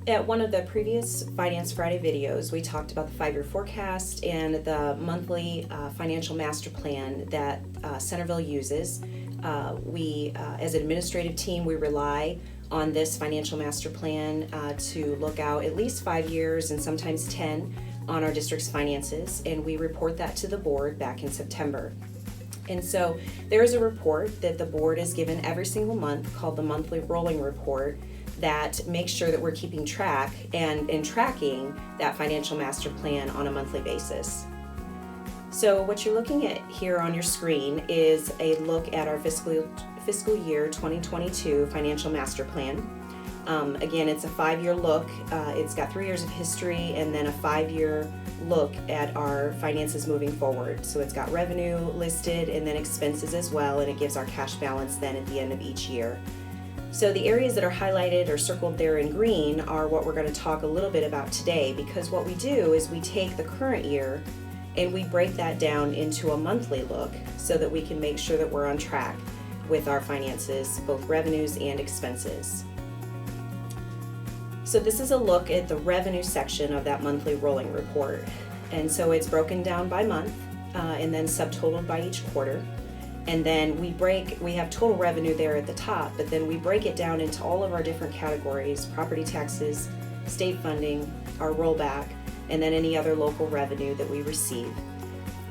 At one of the previous Finance Friday videos, we talked about the 5-year forecast and the monthly financial master plan that Centerville uses. As an administrative team, we rely on this financial master plan to look out at least 5 years and sometimes 10 on our district's finances, and we report that to the board back in September. And so there is a report that the board is given every single month called the monthly rolling report that makes sure that we're keeping track and tracking that financial master plan on a monthly basis. So what you're looking at here on your screen is a look at our fiscal year 2022 financial master plan. Again, it's a 5-year look. It's got 3 years of history and then a 5-year look at our finances moving forward. So it's got revenue listed and then expenses as well, and it gives our cash balance then at the end of each year. So the areas that are highlighted or circled there in green are what we're going to talk a little bit about today, because what we do is we take the current year and we break that down into a monthly look so that we can make sure that we're on track with our finances, both revenues and expenses. So this is a look at the revenue section of that monthly rolling report. And so it's broken down by month and then subtotaled by each quarter. And then we have total revenue there at the top, but then we break it down into all of our different categories: property taxes, state funding, our rollback, and then any other local revenue that we receive.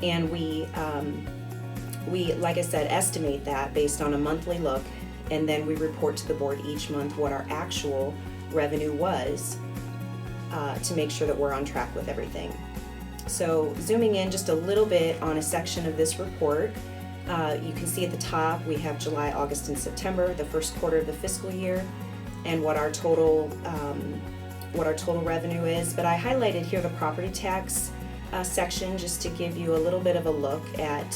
And we, like I said, estimate that based on a monthly look, and then we report to the board each month what our actual revenue was to make sure that we're on track with everything. So zooming in just a little bit on a section of this report, you can see at the top we have July, August, and September, the first quarter of the fiscal year, and what our total revenue is. But I highlighted here the property tax section just to give you a little bit of a look at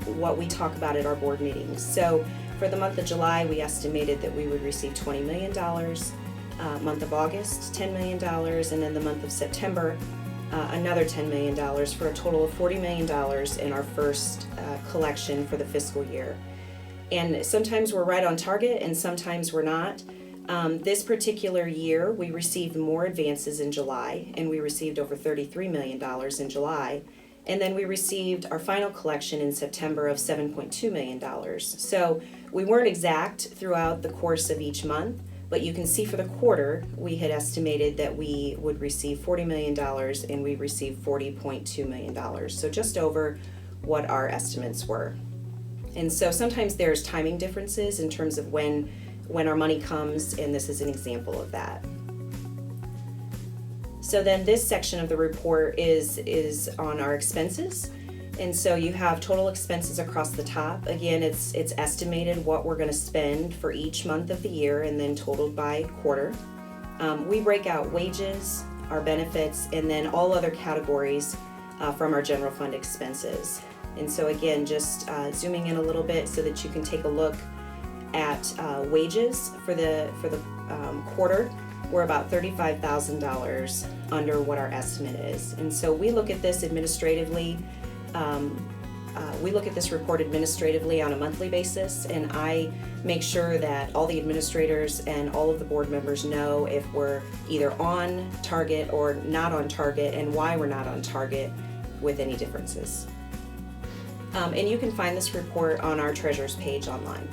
what we talk about at our board meetings. So for the month of July, we estimated that we would receive $20 million. Month of August, $10 million, and then the month of September, another $10 million, for a total of $40 million in our first collection for the fiscal year. And sometimes we're right on target and sometimes we're not. This particular year, we received more advances in July, and we received over $33 million in July. And then we received our final collection in September of $7.2 million. So we weren't exact throughout the course of each month, but you can see for the quarter, we had estimated that we would receive $40 million, and we received $40.2 million. So just over what our estimates were. And so sometimes there's timing differences in terms of when our money comes, and this is an example of that. So then this section of the report is on our expenses. And so you have total expenses across the top. Again, it's estimated what we're going to spend for each month of the year and then totaled by quarter. We break out wages, our benefits, and then all other categories from our general fund expenses. And so again, just zooming in a little bit so that you can take a look at wages for the quarter. We're about $35,000 under what our estimate is. And so we look at this administratively. We look at this report administratively on a monthly basis, and I make sure that all the administrators and all of the board members know if we're either on target or not on target, and why we're not on target with any differences. And you can find this report on our treasurer's page online.